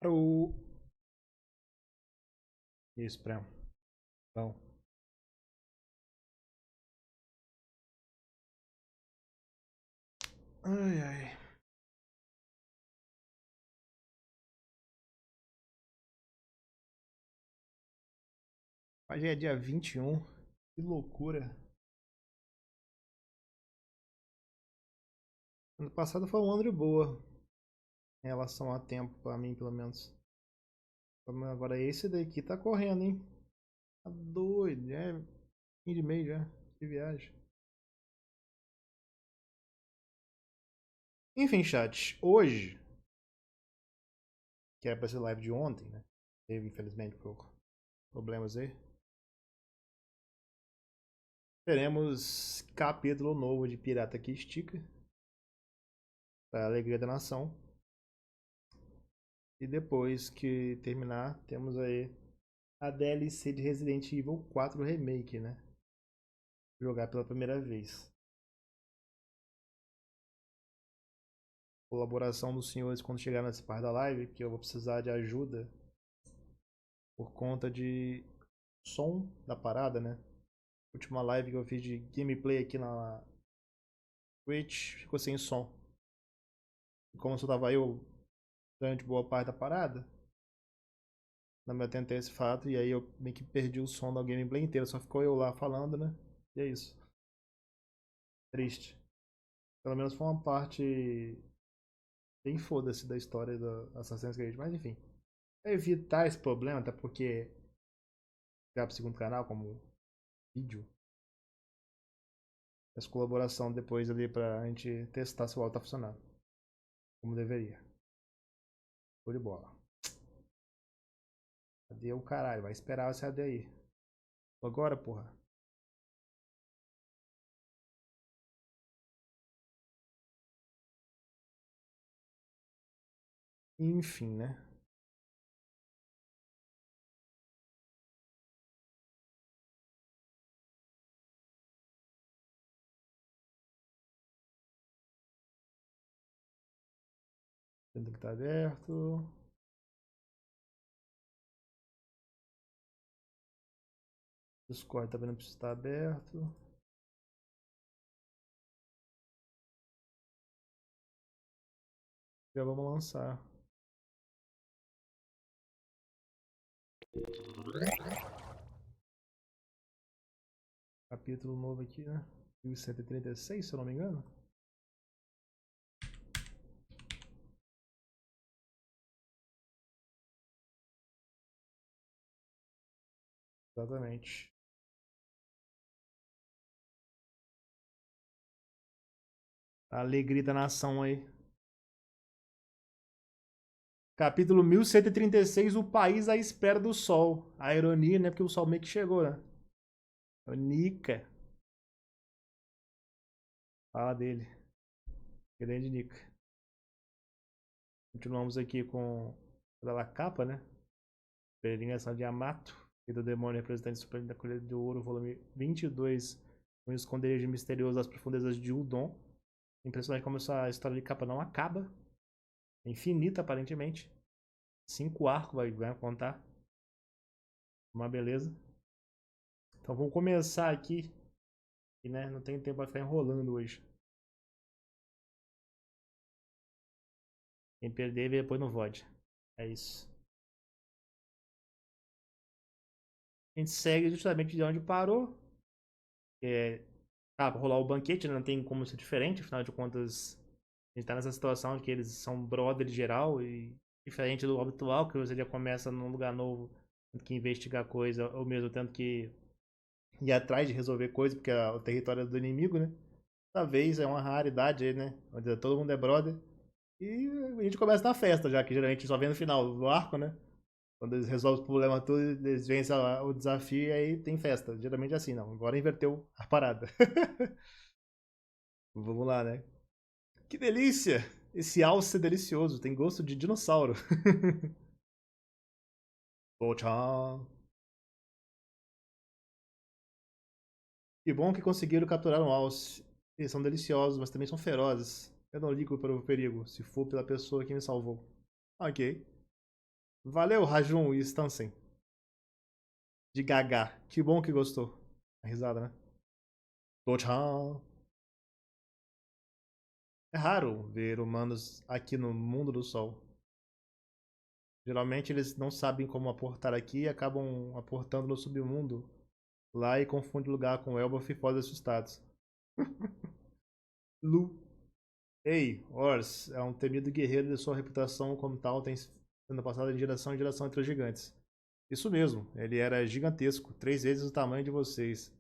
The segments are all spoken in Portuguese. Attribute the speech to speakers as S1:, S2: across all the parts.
S1: O... Isso, primo. Bom. Ai, ai. Hoje é dia 21. Que loucura. Ano passado foi um ano de boa. Em relação a tempo, pra mim, pelo menos. Agora esse daqui tá correndo, hein? Tá doido. É fim de mês já. Que viagem. Enfim, chat. Hoje, que era pra ser live de ontem, né? Teve, infelizmente, por problemas aí. Teremos capítulo novo de Pirata que Estica. Pra alegria da nação. E depois que terminar, temos aí a DLC de Resident Evil 4 Remake, né? Jogar pela primeira vez. Colaboração dos senhores quando chegar nessa parte da live, que eu vou precisar de ajuda por conta de som da parada, né? Última live que eu fiz de gameplay aqui na Twitch ficou sem som. E como só tava eu durante boa parte da parada, não me atentei a esse fato e aí eu meio que perdi o som da gameplay inteira, só ficou eu lá falando, né? E é isso. Triste. Pelo menos foi uma parte bem foda-se da história do Assassin's Creed, mas enfim. Pra evitar esse problema, até porque já pro segundo canal como vídeo, essa colaboração depois ali pra gente testar se o áudio tá funcionando como deveria. Show de bola. AD o caralho, vai esperar esse AD aí. Agora, porra. Enfim, né? Tem que estar aberto. Discord também não precisa estar aberto. Já vamos lançar. Capítulo novo aqui, né? 1136, se eu não me engano. Exatamente. A alegria da nação aí. Capítulo 1136, o país à espera do sol. A ironia, né? Porque o sol meio que chegou, né? O Nika. Fala dele. Grande Nika. Continuamos aqui com a capa, né? Peregrinação de Yamato e do demônio representante supremo da colheita de ouro, volume 22. Um esconderijo misterioso das profundezas de Udon. Impressionante como essa história de capa não acaba. É infinita, aparentemente. 5 arcos vai contar. Uma beleza. Então vamos começar aqui. E né, não tem tempo pra ficar enrolando hoje. Quem perder, vê depois no VOD. É isso. A gente segue justamente de onde parou. É, pra rolar o banquete, né? Não tem como ser diferente. Afinal de contas, a gente tá nessa situação de que eles são brother geral. E diferente do habitual, que você já começa num lugar novo, tendo que investigar coisa, ou mesmo tendo que ir atrás de resolver coisa, porque é o território é do inimigo, né? Talvez é uma raridade aí, né? Onde todo mundo é brother. E a gente começa na festa, já que geralmente só vem no final do arco, né? Quando eles resolvem o problema tudo, eles vencem o desafio e aí tem festa. Geralmente é assim, não. Agora inverteu a parada. Vamos lá, né? Que delícia! Esse alce é delicioso, tem gosto de dinossauro. Tchau. Que bom que conseguiram capturar um alce. Eles são deliciosos, mas também são ferozes. Eu não ligo para o perigo, se for pela pessoa que me salvou. Ok. Valeu, Rajun e Stansen. De Gaga. Que bom que gostou. A risada, né? Tchau. É raro ver humanos aqui no mundo do sol. Geralmente eles não sabem como aportar aqui e acabam aportando no submundo lá e confundem lugar com Elbaf e fogem assustados. Lu. Ei, Ors é um temido guerreiro e sua reputação como tal tem sendo passada de geração em geração entre os gigantes. Isso mesmo, ele era gigantesco, 3 vezes o tamanho de vocês.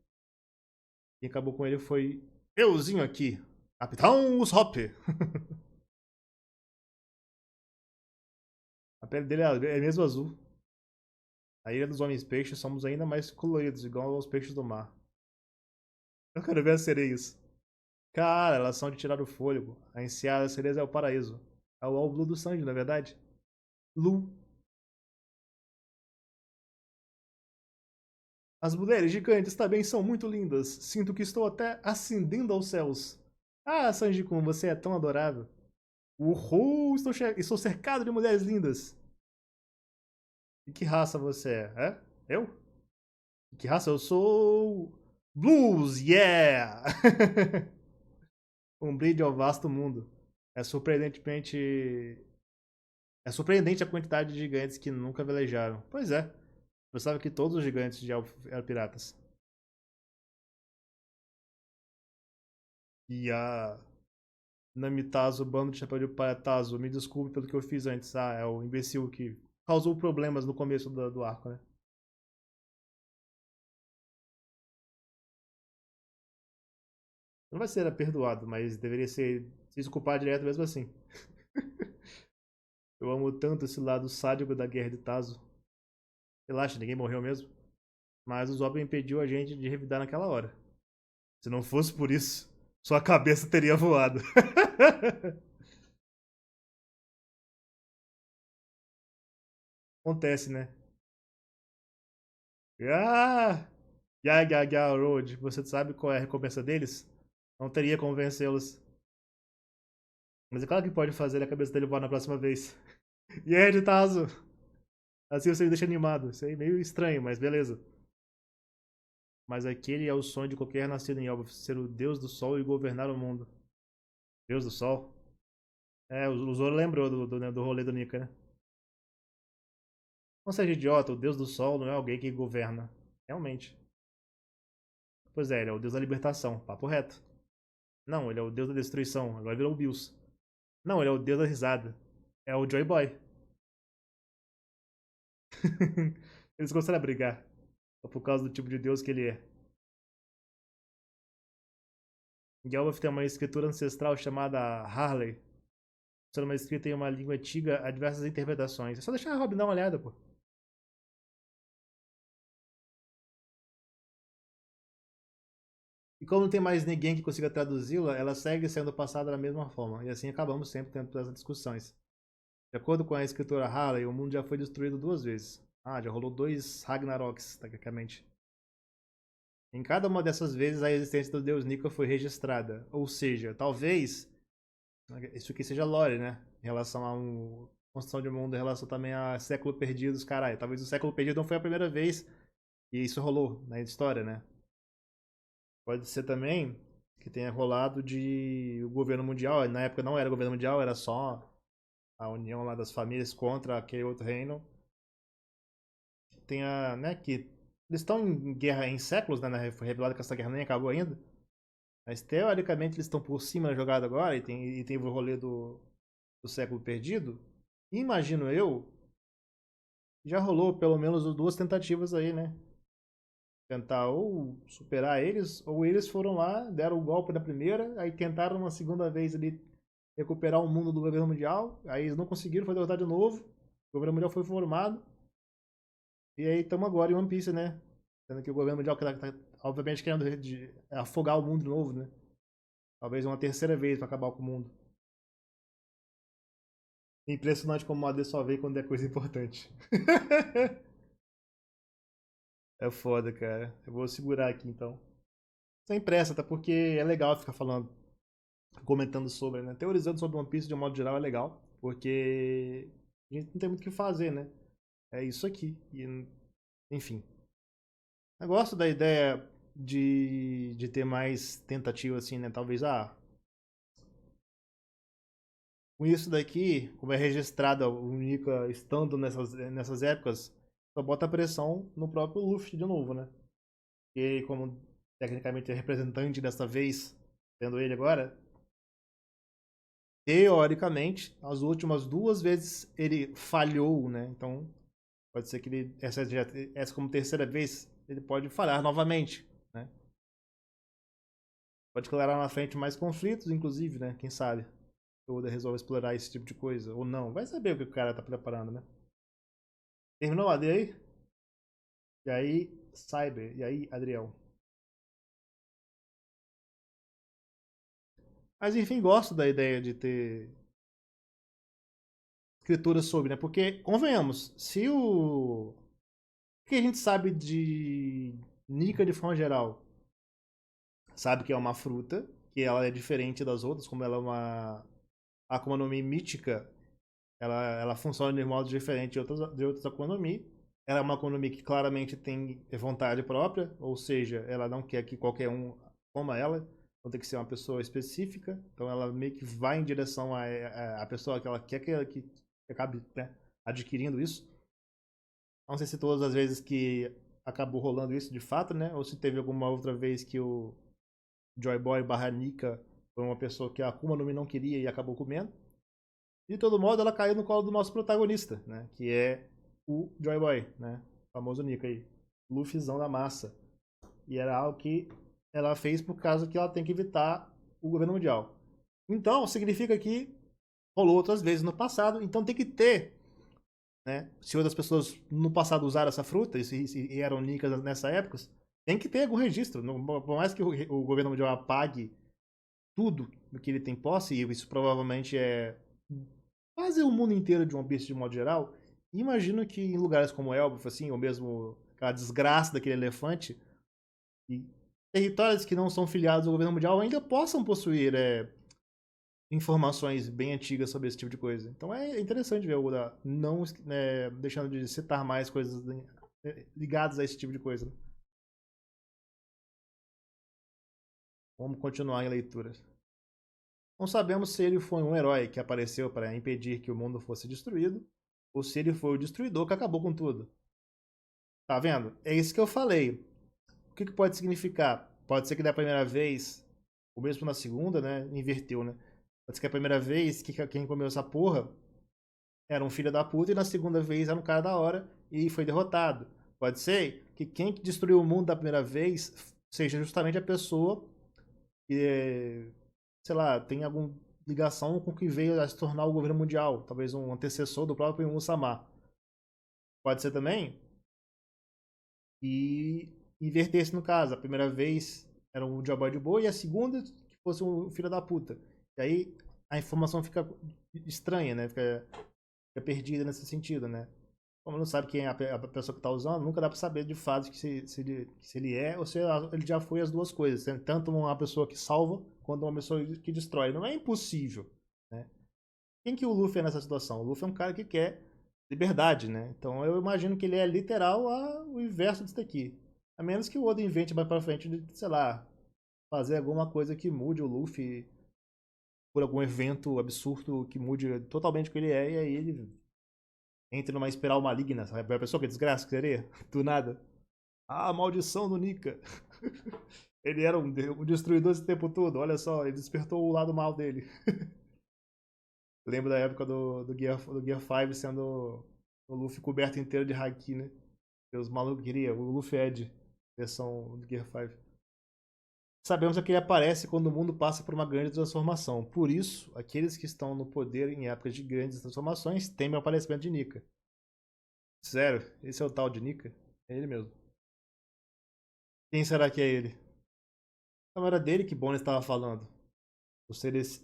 S1: Quem acabou com ele foi euzinho aqui, Capitão Usopp. A pele dele é mesmo azul. A ilha dos homens peixes somos ainda mais coloridos, igual aos peixes do mar. Eu quero ver as sereias. Cara, elas são de tirar o fôlego. A enseada das sereias é o paraíso. É o All Blue do Sanji, na é verdade. Lu. As mulheres gigantes também são muito lindas. Sinto que estou até ascendendo aos céus. Ah, Sanji-kun, você é tão adorável. Uhul, estou cercado de mulheres lindas. E que raça você é? É? Eu? E que raça eu sou? Blues, yeah! Um brinde ao vasto mundo. É surpreendentemente. É surpreendente a quantidade de gigantes que nunca velejaram. Pois é. Eu sabe que todos os gigantes já eram piratas. E a Namitazo, bando de chapéu de palha Tazo, me desculpe pelo que eu fiz antes. Ah, é o imbecil que causou problemas no começo do arco, né? Não vai ser perdoado, mas deveria ser se desculpar direto mesmo assim. Eu amo tanto esse lado sádico da guerra de Tazo. Relaxa, ninguém morreu mesmo. Mas o Zop impediu a gente de revidar naquela hora. Se não fosse por isso, sua cabeça teria voado. Acontece, né? Ah! Yaga Road, você sabe qual é a recompensa deles? Não teria como vencê-los. Mas é claro que pode fazer a cabeça dele voar na próxima vez. E aí, Tazo? Assim você me deixa animado. Isso aí é meio estranho, mas beleza. Mas aquele é o sonho de qualquer nascido em Elbaf, ser o deus do sol e governar o mundo. Deus do sol? É, o Zoro lembrou do rolê do Nika, né? Não seja idiota, o deus do sol não é alguém que governa. Realmente. Pois é, ele é o deus da libertação. Papo reto. Não, ele é o deus da destruição. Agora virou o Bills. Não, ele é o deus da risada. É o Joy Boy. Eles gostaram de brigar. Por causa do tipo de deus que ele é. Gelbaf tem uma escritura ancestral chamada Harley. Sendo uma escrita em uma língua antiga, há diversas interpretações. É só deixar a Robin dar uma olhada, pô. E como não tem mais ninguém que consiga traduzi-la, ela segue sendo passada da mesma forma. E assim acabamos sempre tendo essas discussões. De acordo com a escritora Harley, o mundo já foi destruído 2 vezes. Ah, já rolou 2 Ragnaroks, tecnicamente. Em cada uma dessas vezes, a existência do deus Nika foi registrada. Ou seja, talvez isso aqui seja lore, né? Em relação a construção de mundo, em relação também a século perdidos, caralho. Talvez o século perdido não foi a primeira vez que isso rolou na história, né? Pode ser também que tenha rolado de o governo mundial, na época não era governo mundial, era só a união lá das famílias contra aquele outro reino. Tenha, né, que eles estão em guerra em séculos, né? Foi revelado que essa guerra nem acabou ainda. Mas teoricamente eles estão por cima da jogada agora e tem o rolê do século perdido. Imagino eu, já rolou pelo menos 2 tentativas aí, né? Tentar ou superar eles, ou eles foram lá, deram o golpe da primeira, aí tentaram uma segunda vez ali recuperar o mundo do governo mundial, aí eles não conseguiram, foi derrotado de novo, o governo mundial foi formado, e aí estamos agora em One Piece, né? Sendo que o governo mundial tá, obviamente querendo afogar o mundo de novo, né? Talvez uma terceira vez para acabar com o mundo. Impressionante como o AD só vem quando é coisa importante. É foda, cara. Eu vou segurar aqui então. Sem pressa, até porque é legal ficar falando, comentando sobre, né? Teorizando sobre One Piece de um modo geral é legal, porque a gente não tem muito o que fazer, né? é isso aqui. E, enfim. Eu gosto da ideia de ter mais tentativa, assim, né? Talvez, com isso daqui, como é registrada o Nika estando nessas épocas, só bota pressão no próprio Luffy de novo, né? E como tecnicamente é representante dessa vez, tendo ele agora, teoricamente, as últimas duas vezes ele falhou, né? Então, pode ser que ele, essa como terceira vez, ele pode falhar novamente, né? Pode declarar na frente mais conflitos, inclusive, né? Quem sabe? O Oda resolve explorar esse tipo de coisa, ou não. Vai saber o que o cara tá preparando, né? Terminou a AD aí? E aí, Cyber. E aí, Adriel. Mas enfim, gosto da ideia de ter escritura sobre, né? Porque, convenhamos, se o. O que a gente sabe de Nika de forma geral? Sabe que é uma fruta, que ela é diferente das outras, como ela é uma Akuma no Mi mítica, ela funciona de modo diferente de outras Akuma no Mi. Ela é uma Akuma no Mi que claramente tem vontade própria, ou seja, ela não quer que qualquer um coma ela, então tem que ser uma pessoa específica, então ela meio que vai em direção à pessoa que ela quer que acabe, né, adquirindo isso. Não sei se todas as vezes que acabou rolando isso de fato, né, ou se teve alguma outra vez que o Joy Boy barra Nika foi uma pessoa que a Akuma no Mi não queria e acabou comendo. De todo modo, ela caiu no colo do nosso protagonista, né? Que é o Joy Boy, né? O famoso Nika aí. Luffyzão da massa. E era algo que ela fez por causa que ela tem que evitar o governo mundial. Então, significa que rolou outras vezes no passado, então tem que ter, né? Se outras pessoas no passado usaram essa fruta e eram nicas nessa época, tem que ter algum registro. Por mais que o governo mundial apague tudo do que ele tem posse, e isso provavelmente é quase o mundo inteiro de One Piece de modo geral, imagino que em lugares como Elbaf, assim, ou mesmo aquela desgraça daquele elefante, e territórios que não são filiados ao governo mundial ainda possam possuir informações bem antigas sobre esse tipo de coisa. Então é interessante ver o Oda não deixando de citar mais coisas ligadas a esse tipo de coisa. Vamos continuar em leituras. Não sabemos se ele foi um herói que apareceu para impedir que o mundo fosse destruído, ou se ele foi o destruidor que acabou com tudo. Tá vendo? É isso que eu falei. O que pode significar? Pode ser que da primeira vez, ou mesmo na segunda, né? Inverteu, né? Pode ser que a primeira vez que quem comeu essa porra era um filho da puta e na segunda vez era um cara da hora e foi derrotado. Pode ser que quem destruiu o mundo da primeira vez seja justamente a pessoa que, sei lá, tem alguma ligação com o que veio a se tornar o governo mundial. Talvez um antecessor do próprio Musamá. Pode ser também e inverter-se no caso. A primeira vez era um Jabba de boa e a segunda que fosse um filho da puta. E aí a informação fica estranha, né? Fica perdida nesse sentido, né? Como não sabe quem é a pessoa que está usando, nunca dá para saber de fato se ele é ou se ele já foi as duas coisas. Tanto uma pessoa que salva quanto uma pessoa que destrói. Não é impossível, né? Quem que o Luffy é nessa situação? O Luffy é um cara que quer liberdade, né? Então eu imagino que ele é literal o inverso disso daqui. A menos que o Oda invente mais pra frente de, sei lá, fazer alguma coisa que mude o Luffy por algum evento absurdo que mude totalmente o que ele é, e aí ele entra numa espiral maligna, sabe? A pessoa que desgraça que seria, do nada. Ah, a maldição do Nika. Ele era um destruidor esse tempo todo, olha só, ele despertou o lado mal dele. Lembro da época do Gear 5 sendo o Luffy coberto inteiro de Haki, né? Que os malucos queriam, o Luffy Edge, versão do Gear 5. Sabemos que ele aparece quando o mundo passa por uma grande transformação. Por isso, aqueles que estão no poder em épocas de grandes transformações temem o aparecimento de Nika. Sério, esse é o tal de Nika? É ele mesmo. Quem será que é ele? Não era dele que Bonnie estava falando.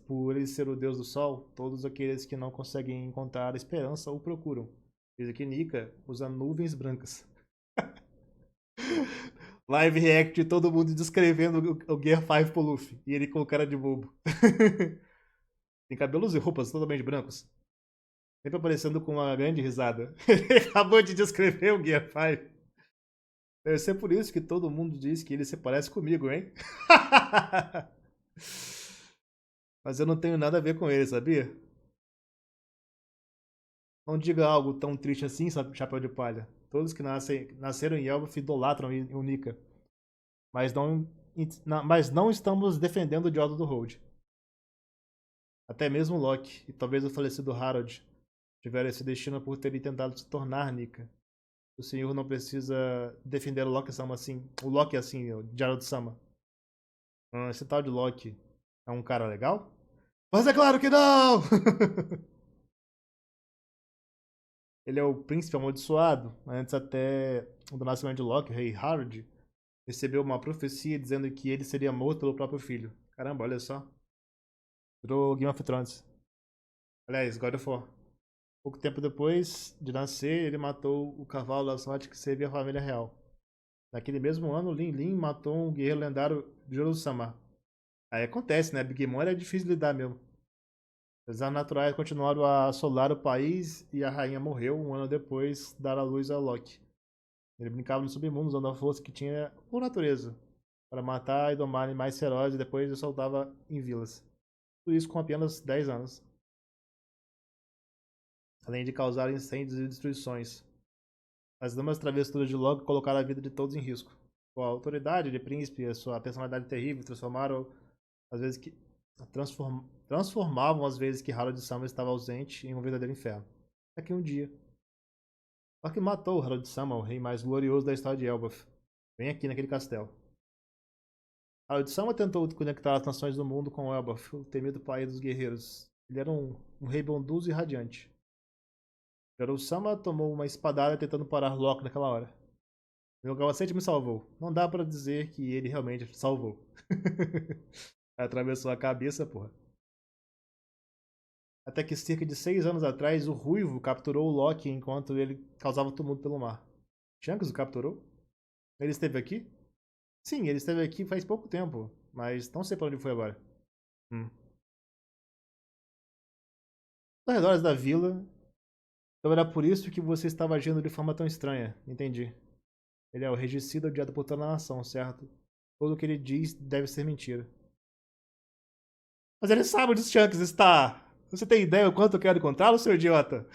S1: Por ele ser o deus do sol, todos aqueles que não conseguem encontrar a esperança o procuram. Diz aqui Nika usa nuvens brancas. Live react de todo mundo descrevendo o Gear 5 pro Luffy. E ele com cara de bobo. Tem cabelos e roupas totalmente brancos. Sempre aparecendo com uma grande risada. Ele acabou de descrever o Gear 5. Deve ser por isso que todo mundo diz que ele se parece comigo, hein? Mas eu não tenho nada a ver com ele, sabia? Não diga algo tão triste assim, sabe, Chapéu de Palha. Todos que nasceram em Elbaf idolatram o Nika. Mas não estamos defendendo o Diodo do Hold. Até mesmo Loki, e talvez o falecido Harold, tiveram esse destino por terem tentado se tornar Nika. O senhor não precisa defender o Loki-sama assim. O Loki assim, o Gerald-sama. Esse tal de Loki é um cara legal? Mas é claro que não! Ele é o príncipe amaldiçoado. Antes até do nascimento de Loki, o rei Harold recebeu uma profecia dizendo que ele seria morto pelo próprio filho. Caramba, olha só. Virou Game of Thrones. Aliás, God of War. Pouco tempo depois de nascer, ele matou o cavalo da sorte que servia a família real. Naquele mesmo ano, Lin Lin matou um guerreiro lendário Joro-sama. Aí acontece, né? Big Mom é difícil de lidar mesmo. Os naturais continuaram a assolar o país e a rainha morreu um ano depois de dar à luz a Loki. Ele brincava no submundo usando a força que tinha por natureza para matar e domar animais ferozes e depois os soltava em vilas. Tudo isso com apenas 10 anos. Além de causar incêndios e destruições. As damas travessuras de Loki colocaram a vida de todos em risco. Sua autoridade de príncipe e a sua personalidade terrível transformaram às vezes que transformavam as vezes que Harold Sama estava ausente em um verdadeiro inferno. Até que um dia, Loki matou Harold Sama, o rei mais glorioso da história de Elbaf. Bem aqui naquele castelo. Harold Sama tentou conectar as nações do mundo com Elbaf, o temido país dos guerreiros. Ele era um rei bondoso e radiante. Harold Sama tomou uma espadada tentando parar Loki naquela hora. Meu capacete me salvou. Não dá pra dizer que ele realmente salvou. Atravessou a cabeça, porra. Até que cerca de 6 anos atrás, o Ruivo capturou o Loki enquanto ele causava tumulto pelo mar. Shanks o capturou? Ele esteve aqui? Sim, ele esteve aqui faz pouco tempo, mas não sei pra onde foi agora. Hum. Nos arredores da vila, então era por isso que você estava agindo de forma tão estranha. Entendi. Ele é o regicida odiado por toda a nação, certo? Tudo o que ele diz deve ser mentira. Mas ele sabe onde o Shanks está! Você tem ideia o quanto eu quero encontrá-lo, seu idiota?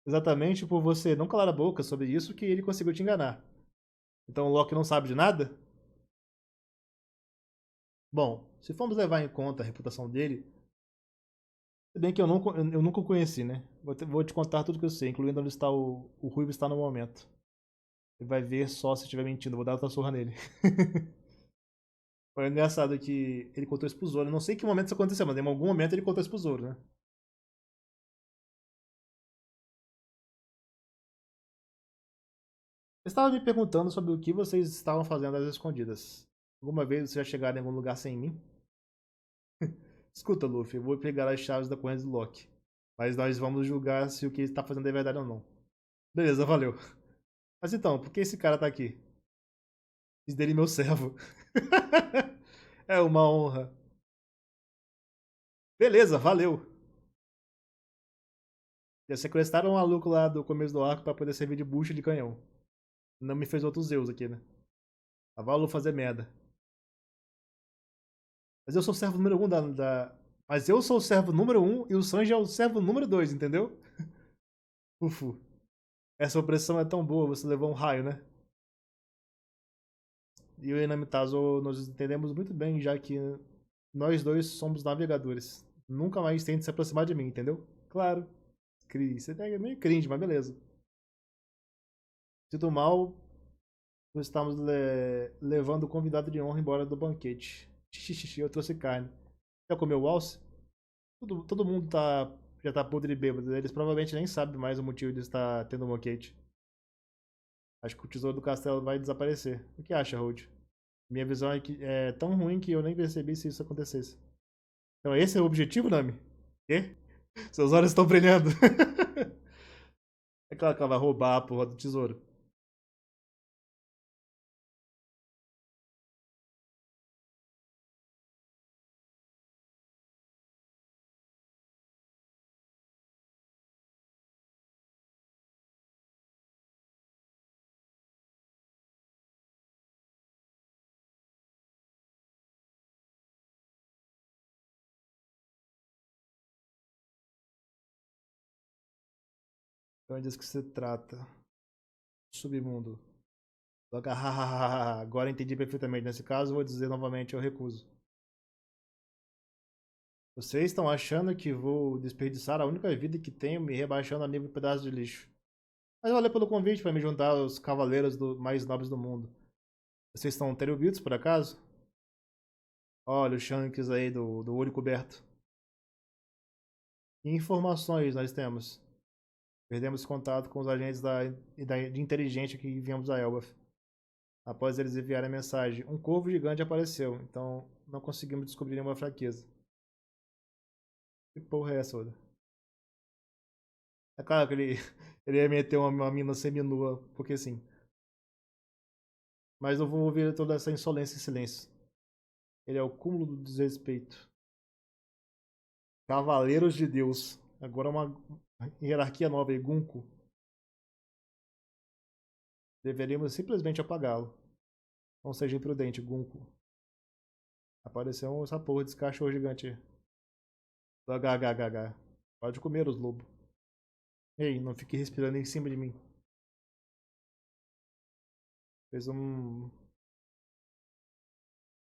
S1: Exatamente por você não calar a boca sobre isso que ele conseguiu te enganar. Então o Loki não sabe de nada? Bom, se formos levar em conta a reputação dele, se bem que eu nunca o conheci, né? Vou te contar tudo que eu sei, incluindo onde está o Ruivo está no momento. Ele vai ver só se estiver mentindo, vou dar outra surra nele. Foi engraçado que ele contou isso pro Zoro. Eu não sei em que momento isso aconteceu, mas em algum momento ele contou isso pro Zoro, né? Eu estava me perguntando sobre o que vocês estavam fazendo às escondidas. Alguma vez vocês já chegaram em algum lugar sem mim? Escuta, Luffy, eu vou pegar as chaves da corrente do Loki. Mas nós vamos julgar se o que ele está fazendo é verdade ou não. Beleza, valeu. Mas então, por que esse cara tá aqui? Fiz dele meu servo. É uma honra. Beleza, valeu. Já sequestraram um maluco lá do começo do arco pra poder servir de bucha de canhão. Não me fez outros Zeus aqui, né? A Valor fazer merda. Mas eu sou o servo número 1 Mas eu sou o servo número 1 e o Sanji é o servo número 2, entendeu? Ufu. Essa opressão é tão boa, você levou um raio, né? E eu e Namitazo nos entendemos muito bem, já que nós dois somos navegadores. Nunca mais tente se aproximar de mim, entendeu? Claro. Você é meio cringe, mas beleza. Sinto mal, nós estamos levando o convidado de honra embora do banquete. Xixi, eu trouxe carne. Já comeu o alce? Todo mundo já tá podre de bêbado. Eles provavelmente nem sabem mais o motivo de estar tendo um banquete. Acho que o tesouro do castelo vai desaparecer. O que acha, Hold? Minha visão é, que é tão ruim que eu nem percebi se isso acontecesse. Então esse é o objetivo, Nami? Quê? Seus olhos estão brilhando. É claro que ela vai roubar a porra do tesouro. Então diz que se trata. Submundo. Agora entendi perfeitamente. Nesse caso, vou dizer novamente, eu recuso. Vocês estão achando que vou desperdiçar a única vida que tenho me rebaixando a nível de pedaço de lixo. Mas valeu pelo convite para me juntar aos cavaleiros mais nobres do mundo. Vocês estão terubitos, por acaso? Olha o Shanks aí do olho coberto. Que informações nós temos? Perdemos contato com os agentes de inteligência que enviamos a Elbaf. Após eles enviarem a mensagem, um corvo gigante apareceu, então não conseguimos descobrir nenhuma fraqueza. Que porra é essa, Oda? É claro que ele ia meter uma mina seminua, porque sim. Mas eu vou ouvir toda essa insolência em silêncio. Ele é o cúmulo do desrespeito. Cavaleiros de Deus. Agora uma hierarquia nova, Gunko. Deveríamos simplesmente apagá-lo. Não seja imprudente, Gunko. Apareceu essa porra desse cachorro gigante. HHHH. Pode comer os lobos. Ei, não fique respirando em cima de mim. Fez um...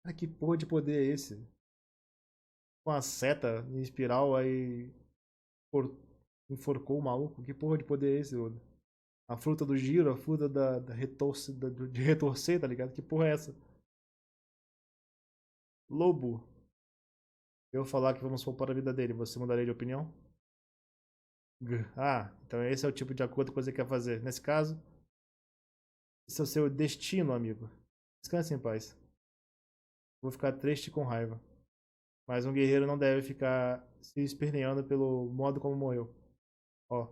S1: Ah, que porra de poder é esse? Com a seta em espiral, aí... Enforcou o maluco? Que porra de poder é esse, Oda? A fruta do giro, a fruta de retorcer, tá ligado? Que porra é essa? Lobo. Eu falar que vamos poupar a vida dele, você mudaria de opinião? Ah, então esse é o tipo de acordo que você quer fazer. Nesse caso, esse é o seu destino, amigo. Descanse em paz. Vou ficar triste com raiva. Mas um guerreiro não deve ficar se esperneando pelo modo como morreu. Ó.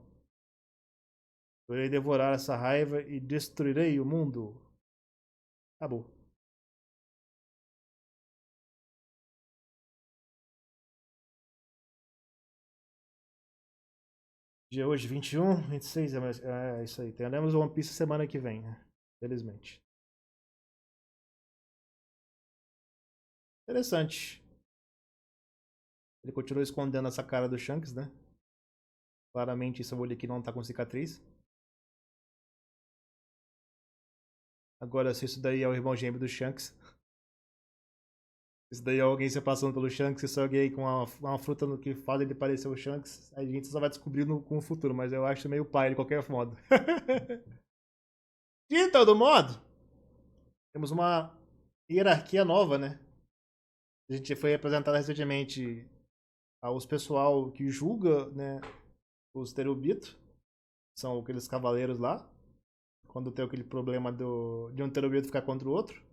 S1: Eu irei devorar essa raiva e destruirei o mundo. Acabou. Dia hoje, 21, 26, é isso aí. Teremos o One Piece semana que vem, né? Felizmente. Interessante. Ele continua escondendo essa cara do Shanks, né? Claramente esse olho aqui não tá com cicatriz. Agora, se isso daí é o irmão gêmeo do Shanks. Isso daí é alguém se passando pelo Shanks, isso é alguém com uma fruta no que faz ele parecer o Shanks. A gente só vai descobrir com o futuro, mas eu acho meio pai de qualquer modo. De todo modo, temos uma hierarquia nova, né? A gente foi apresentado recentemente aos pessoal que julga, né, os Terubito. São aqueles cavaleiros lá. Quando tem aquele problema de um Terubito ficar contra o outro.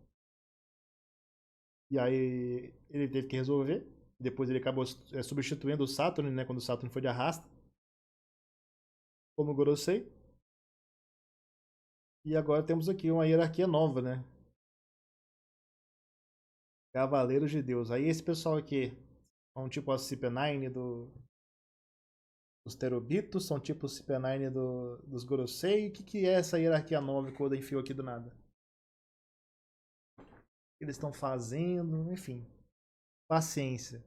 S1: E aí ele teve que resolver. Depois ele acabou substituindo o Saturn, né? Quando o Saturn foi de arrasta. Como o Gorosei. E agora temos aqui uma hierarquia nova, né? Cavaleiros de Deus. Aí esse pessoal aqui são tipo a CP9 dos Terubitos, são tipo o CP9 dos Gorosei. O que é essa hierarquia nova que o Oda enfiou aqui do nada? O que eles estão fazendo? Enfim. Paciência.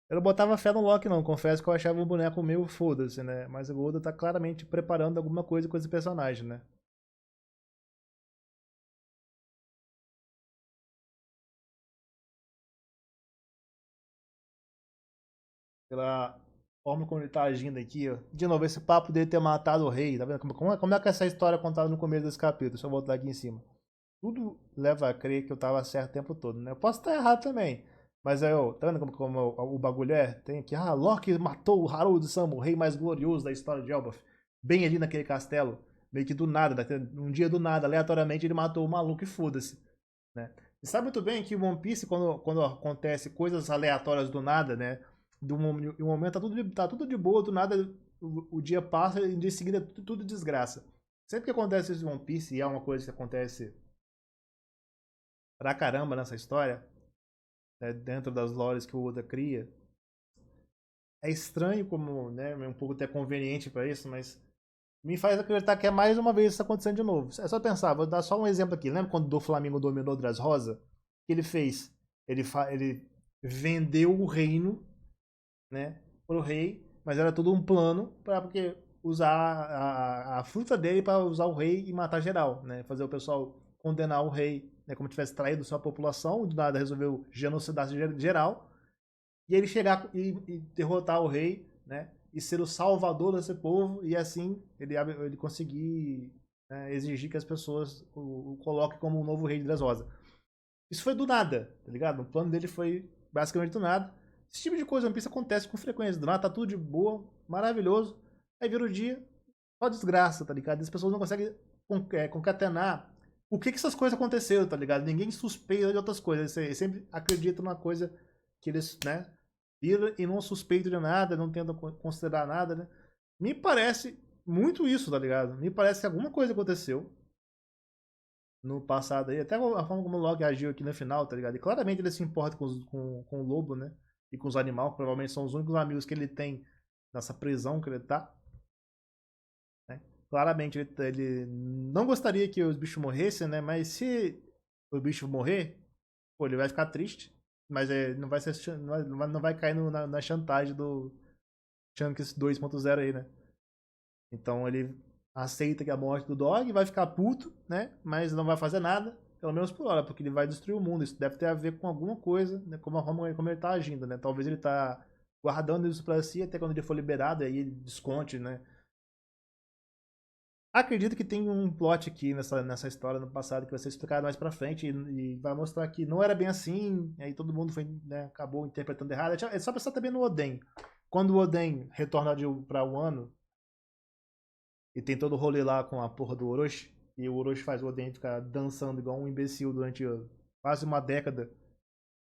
S1: Eu não botava fé no Loki, não. Confesso que eu achava o boneco meio foda-se, né? Mas o Oda tá claramente preparando alguma coisa com esse personagem, né? Pela forma como ele tá agindo aqui, ó. De novo, esse papo dele ter matado o rei, tá vendo? Como é que essa história é contada no começo desse capítulo? Deixa eu voltar aqui em cima. Tudo leva a crer que eu tava certo o tempo todo, né? Eu posso estar errado também. Mas aí, ó, tá vendo como o bagulho é? Tem aqui, Loki matou o Haruo Sama, o rei mais glorioso da história de Elbaf. Bem ali naquele castelo. Meio que do nada, um dia do nada, aleatoriamente, ele matou o maluco e foda-se. Né? E sabe muito bem que o One Piece, quando acontece coisas aleatórias do nada, né? Em um momento tá tudo de boa, do nada o dia passa e em dia seguinte é tudo desgraça. Sempre que acontece isso em One Piece, e é uma coisa que acontece pra caramba nessa história, né, dentro das lores que o Oda cria, é estranho como, né, é um pouco até conveniente pra isso, mas me faz acreditar que é mais uma vez isso acontecendo de novo. É só pensar, vou dar só um exemplo aqui. Lembra quando o Flamengo dominou o Dras Rosa? O que ele fez? Ele vendeu o reino, né, pro rei, mas era tudo um plano para porque usar a fruta dele para usar o rei e matar geral, né? Fazer o pessoal condenar o rei, né? Como tivesse traído sua população, do nada resolveu genocidar geral, e ele chegar e derrotar o rei, né? E ser o salvador desse povo, e assim ele conseguir, né, exigir que as pessoas o coloquem como o novo rei de Dressrosa. Isso foi do nada, tá ligado? O plano dele foi basicamente do nada. Esse tipo de coisa no One Piece acontece com frequência. Do nada tá tudo de boa, maravilhoso. Aí vira o dia, só desgraça, tá ligado? As pessoas não conseguem concatenar o que essas coisas aconteceram, tá ligado? Ninguém suspeita de outras coisas. Eles sempre acreditam numa coisa que eles, né, viram e não suspeitam de nada, não tentam considerar nada, né? Me parece muito isso, tá ligado? Me parece que alguma coisa aconteceu no passado aí, até a forma como o Log agiu aqui no final, tá ligado? E claramente ele se importa com o lobo, né? E com os animais, que provavelmente são os únicos amigos que ele tem nessa prisão que ele tá, né? Claramente ele não gostaria que os bichos morressem, né? Mas se o bicho morrer, pô, ele vai ficar triste. Mas não vai ser, não vai cair na chantagem do Chunks 2.0 aí, né? Então ele aceita que a morte do Dog, vai ficar puto, né? Mas não vai fazer nada, pelo menos por hora, porque ele vai destruir o mundo. Isso deve ter a ver com alguma coisa, né? Como a forma como ele tá agindo, né? Talvez ele tá guardando isso pra si até quando ele for liberado, aí ele desconte, né? Acredito que tem um plot aqui nessa história no passado que vai ser explicado mais pra frente e vai mostrar que não era bem assim, aí todo mundo foi, né, acabou interpretando errado. É só pensar também no Oden. Quando o Oden retorna pra Wano, e tem todo o rolê lá com a porra do Orochi. E o Orochi faz o Oden ficar dançando igual um imbecil durante quase uma década.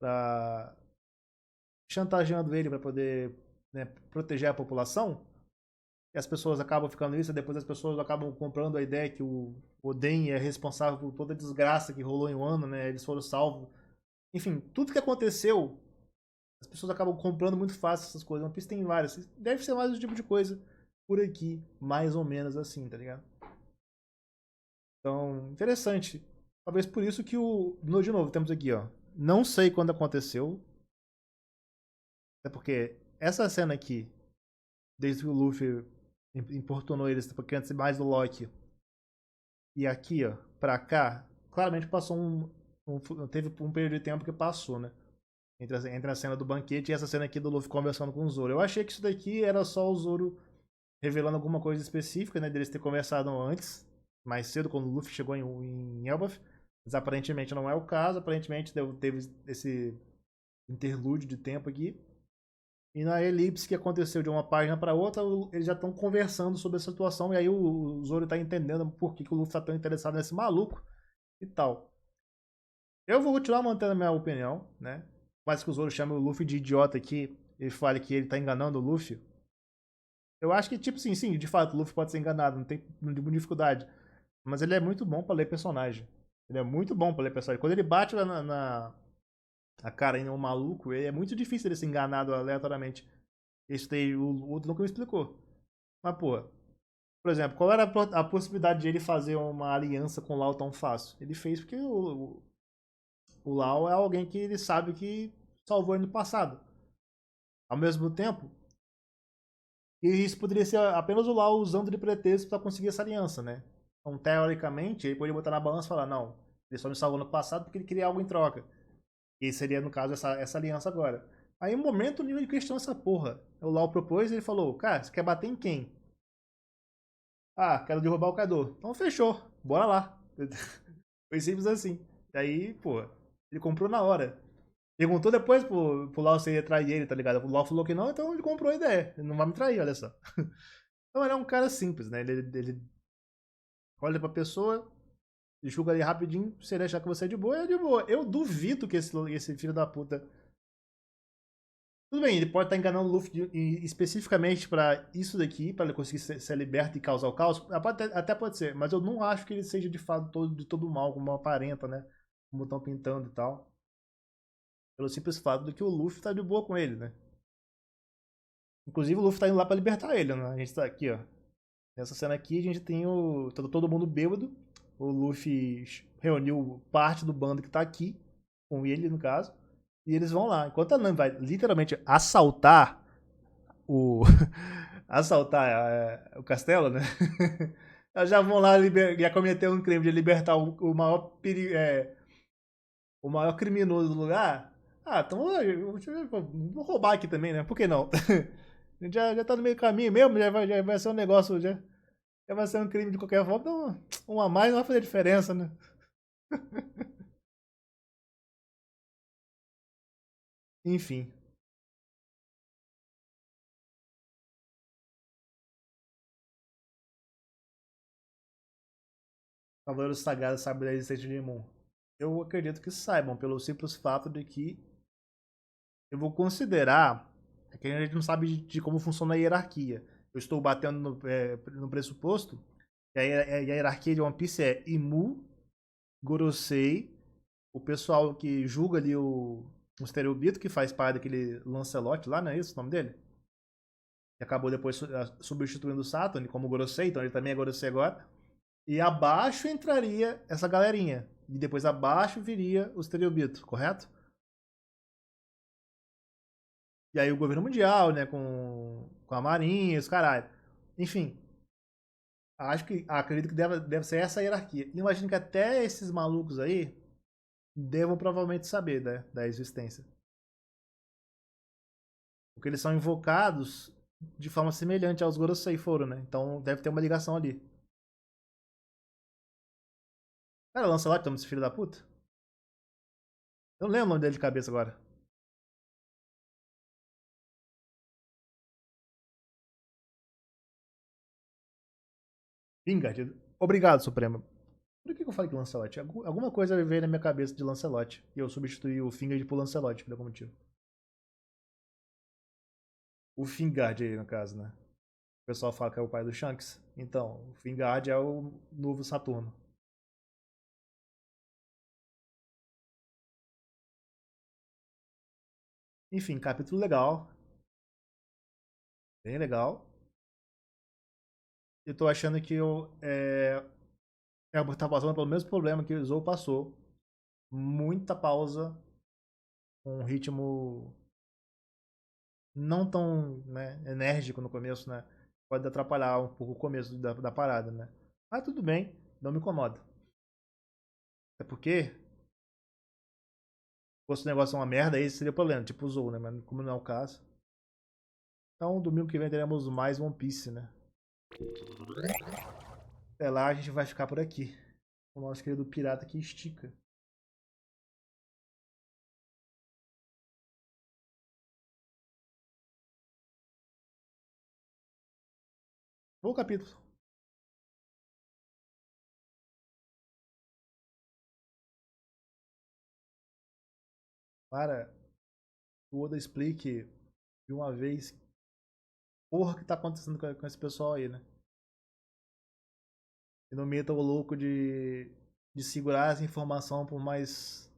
S1: Pra... chantageando ele pra poder, né, proteger a população. E as pessoas acabam ficando isso, e depois as pessoas acabam comprando a ideia que o Oden é responsável por toda a desgraça que rolou em um ano, né? Eles foram salvos. Enfim, tudo que aconteceu, as pessoas acabam comprando muito fácil essas coisas. One Piece tem várias. Deve ser mais o tipo de coisa por aqui, mais ou menos assim, tá ligado? Então, interessante. Talvez por isso que de novo, temos aqui, ó. Não sei quando aconteceu. É porque essa cena aqui, desde que o Luffy importunou eles, porque antes mais do Loki. E aqui, ó, pra cá, claramente passou teve um período de tempo que passou, né? Entre a cena do banquete e essa cena aqui do Luffy conversando com o Zoro. Eu achei que isso daqui era só o Zoro revelando alguma coisa específica, né? Deles ter conversado antes, mais cedo, quando o Luffy chegou em Elbaf. Mas aparentemente não é o caso. Aparentemente teve esse interlúdio de tempo aqui. E na elipse que aconteceu de uma página para outra, eles já estão conversando sobre a situação. E aí o Zoro tá entendendo por que o Luffy tá tão interessado nesse maluco e tal. Eu vou continuar mantendo a minha opinião, né? Mas que o Zoro chame o Luffy de idiota aqui, ele fale que ele tá enganando o Luffy. Eu acho que, tipo, sim, de fato, o Luffy pode ser enganado, não tem nenhuma dificuldade. Mas ele é muito bom pra ler personagem. Ele é muito bom pra ler personagem. Quando ele bate lá a cara em um maluco, é muito difícil ele ser enganado aleatoriamente. Isso daí o outro nunca me explicou. Mas, pô, por exemplo, qual era a possibilidade de ele fazer uma aliança com o Lau tão fácil? Ele fez porque o Lau é alguém que ele sabe que salvou ele no passado. Ao mesmo tempo, e isso poderia ser apenas o Lau usando de pretexto para conseguir essa aliança, né? Então, teoricamente, ele poderia botar na balança e falar: não, ele só me salvou no passado porque ele queria algo em troca. E seria, no caso, essa aliança agora. Aí, um momento, o nível de questão essa porra. O Lau propôs e ele falou: cara, você quer bater em quem? Ah, quero derrubar o Kaido. Então, fechou, bora lá. Foi simples assim. E aí, pô, ele comprou na hora. Perguntou depois pro Lau se ia trair ele, tá ligado? O Lau falou que não, então ele comprou a ideia. Ele não vai me trair, olha só. Então ele é um cara simples, né? Ele olha pra pessoa, julga ali rapidinho, se ele achar que você é de boa, é de boa. Eu duvido que esse filho da puta. Tudo bem, ele pode estar enganando o Luffy especificamente pra isso daqui, pra ele conseguir ser liberto e causar o caos. Até pode ser, mas eu não acho que ele seja de fato de todo mal, como aparenta, né? Como estão pintando e tal. Pelo simples fato de que o Luffy tá de boa com ele, né? Inclusive o Luffy tá indo lá pra libertar ele, né? A gente tá aqui, ó. Nessa cena aqui a gente tem todo mundo bêbado. O Luffy reuniu parte do bando que tá aqui, com ele no caso. E eles vão lá. Enquanto a Nami vai literalmente assaltar o, assaltar o castelo, né? Elas já vão lá já cometer um crime de libertar o maior o maior criminoso do lugar. Ah, então vou roubar aqui também, né? Por que não? A gente já tá no meio do caminho mesmo, já vai ser um negócio, já vai ser um crime de qualquer forma, então um a mais não vai fazer diferença, né? Enfim, Cavaleiros Sagrados sabem da existência de Moon. Eu acredito que saibam, pelo simples fato de que eu vou considerar que a gente não sabe de como funciona a hierarquia. Eu estou batendo no pressuposto que a hierarquia de One Piece é Imu, Gorosei, o pessoal que julga ali o Stereobito, que faz parte daquele Lancelot lá, não é isso o nome dele? Que acabou depois substituindo o Saturn como Gorosei, então ele também é Gorosei agora. E abaixo entraria essa galerinha. E depois abaixo viria o Stereobito, correto? E aí o governo mundial, né, com a marinha, os caralho. Enfim, acredito que deve ser essa a hierarquia. E imagino que até esses malucos aí devam provavelmente saber, né, da existência. Porque eles são invocados de forma semelhante aos Gorosei foram, né? Então deve ter uma ligação ali. Cara, Lancelot, toma esse filho da puta? Eu não lembro o nome dele de cabeça agora. Vingard. Obrigado, Supremo. Por que eu falei que Lancelot? Alguma coisa veio na minha cabeça de Lancelot. E eu substituí o Fingard por Lancelot, por algum motivo. O Fingard aí, no caso, né? O pessoal fala que é o pai do Shanks. Então, o Fingard é o novo Saturno. Enfim, capítulo legal. Bem legal. Eu tô achando que eu tá passando pelo mesmo problema que o Zou passou. Muita pausa. Um ritmo não tão, né, enérgico no começo, né? Pode atrapalhar um pouco o começo da parada, né? Mas tudo bem, não me incomoda. É porque, se fosse o negócio uma merda, aí seria problema, tipo o Zou, né? Mas como não é o caso. Então, domingo que vem teremos mais One Piece, né? Até lá a gente vai ficar por aqui. O nosso querido pirata que estica. Bom capítulo. Para o Oda explique de uma vez porra que tá acontecendo com esse pessoal aí, né? E não meta o louco de segurar essa informação por mais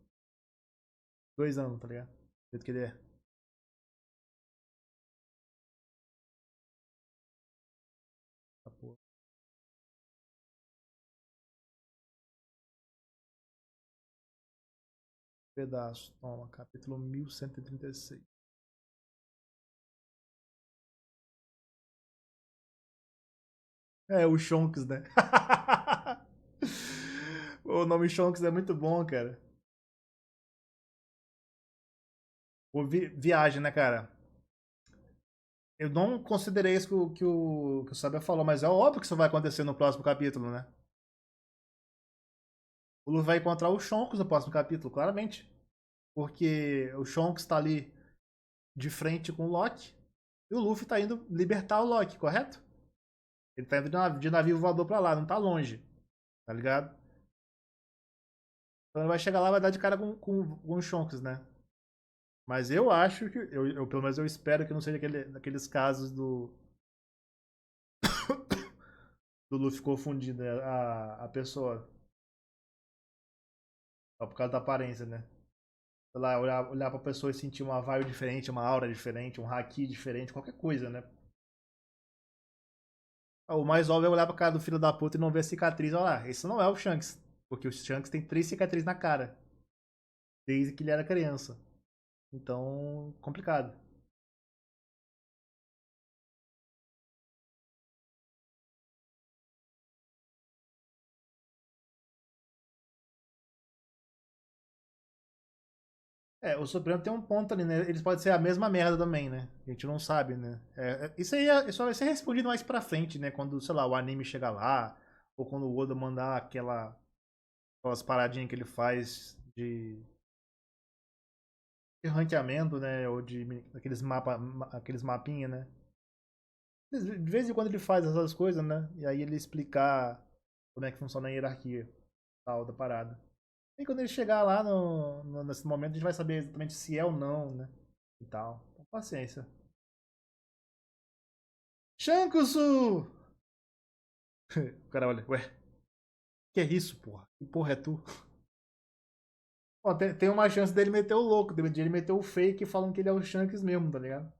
S1: 2 anos, tá ligado? Do jeito que ele é. Tá, porra. Pedaço. Toma, capítulo 1136. É, o Shonks, né? O nome Shonks é muito bom, cara. Viagem, né, cara? Eu não considerei isso que o Saber falou, mas é óbvio que isso vai acontecer no próximo capítulo, né? O Luffy vai encontrar o Shonks no próximo capítulo, claramente. Porque o Shonks tá ali de frente com o Loki. E o Luffy tá indo libertar o Loki, correto? Ele tá indo de navio voador pra lá, não tá longe. Tá ligado? Então ele vai chegar lá e vai dar de cara com o Shonks, né? Mas eu acho que. Pelo menos eu espero que não seja daqueles casos do Luffy confundindo, né, a pessoa. Só por causa da aparência, né? Sei lá, olhar pra pessoa e sentir uma vibe diferente, uma aura diferente, um haki diferente, qualquer coisa, né? O mais óbvio é olhar pra cara do filho da puta e não ver a cicatriz. Olha lá, esse não é o Shanks. Porque o Shanks tem 3 cicatrizes na cara. Desde que ele era criança. Então, complicado. É, o Supremo tem um ponto ali, né? Eles podem ser a mesma merda também, né? A gente não sabe, né? Isso aí só vai ser respondido mais pra frente, né? Quando, sei lá, o anime chegar lá, ou quando o Oda mandar aquelas paradinhas que ele faz de ranqueamento, né? Ou aqueles mapinha, né? De vez em quando ele faz essas coisas, né? E aí ele explicar como é que funciona a hierarquia tal da parada. E quando ele chegar lá nesse momento, a gente vai saber exatamente se é ou não, né? E tal. Então, paciência. Shankusu! O cara olha, ué, que é isso, porra? Que porra é tu? Ó, tem uma chance dele meter o louco, de ele meter o fake falando que ele é o Shanks mesmo, tá ligado?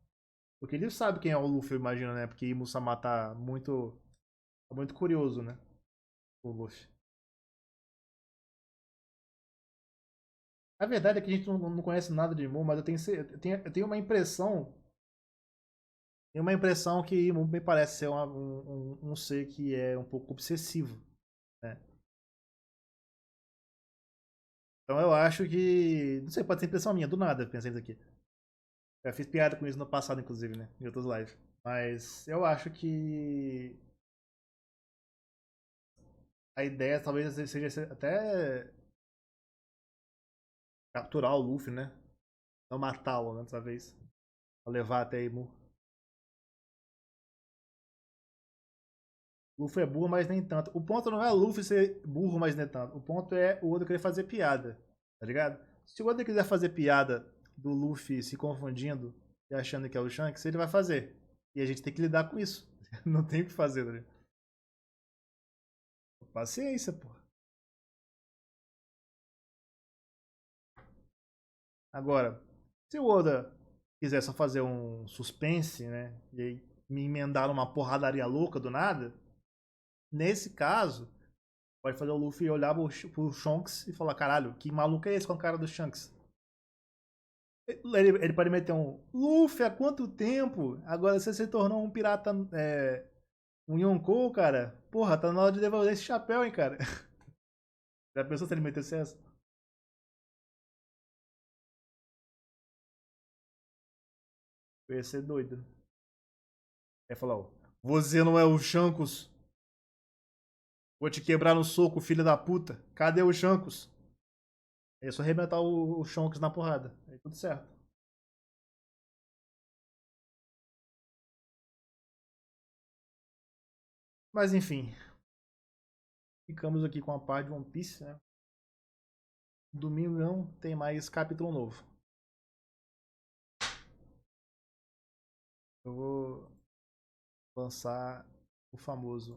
S1: Porque ele sabe quem é o Luffy, eu imagino, né? Porque Musama tá muito curioso, né? O Luffy. A verdade é que a gente não conhece nada de Mu, mas eu tenho uma impressão. Tenho uma impressão que Mu me parece ser um ser que é um pouco obsessivo, né? Então eu acho que. Não sei, pode ser impressão minha, do nada, pensei nisso aqui. Já fiz piada com isso no passado, inclusive, né? Em outras lives. Mas eu acho que a ideia talvez seja até capturar o Luffy, né? Não matá-lo, né? Dessa vez. Pra levar até Imu. Luffy é burro, mas nem tanto. O ponto não é o Luffy ser burro, mas nem tanto. O ponto é o Oda querer fazer piada. Tá ligado? Se o Oda quiser fazer piada do Luffy se confundindo e achando que é o Shanks, ele vai fazer. E a gente tem que lidar com isso. Não tem o que fazer, tá ligado? Paciência, pô. Agora, se o Oda quiser só fazer um suspense, né? E aí me emendar uma porradaria louca do nada, nesse caso, pode fazer o Luffy olhar pro Shanks e falar: caralho, que maluco é esse com a cara do Shanks? Ele pode meter um Luffy, há quanto tempo? Agora você se tornou um pirata, um Yonkou, cara. Porra, tá na hora de devolver esse chapéu, hein, cara. Já pensou se ele metesse essa? Eu ia ser doido. Aí falar: ó, você não é o Shanks. Vou te quebrar no soco, filho da puta. Cadê o Shanks? É só arrebentar o Shanks na porrada. Aí tudo certo. Mas enfim, ficamos aqui com a parte de One Piece, né? Domingo não tem mais capítulo novo. Eu vou lançar o famoso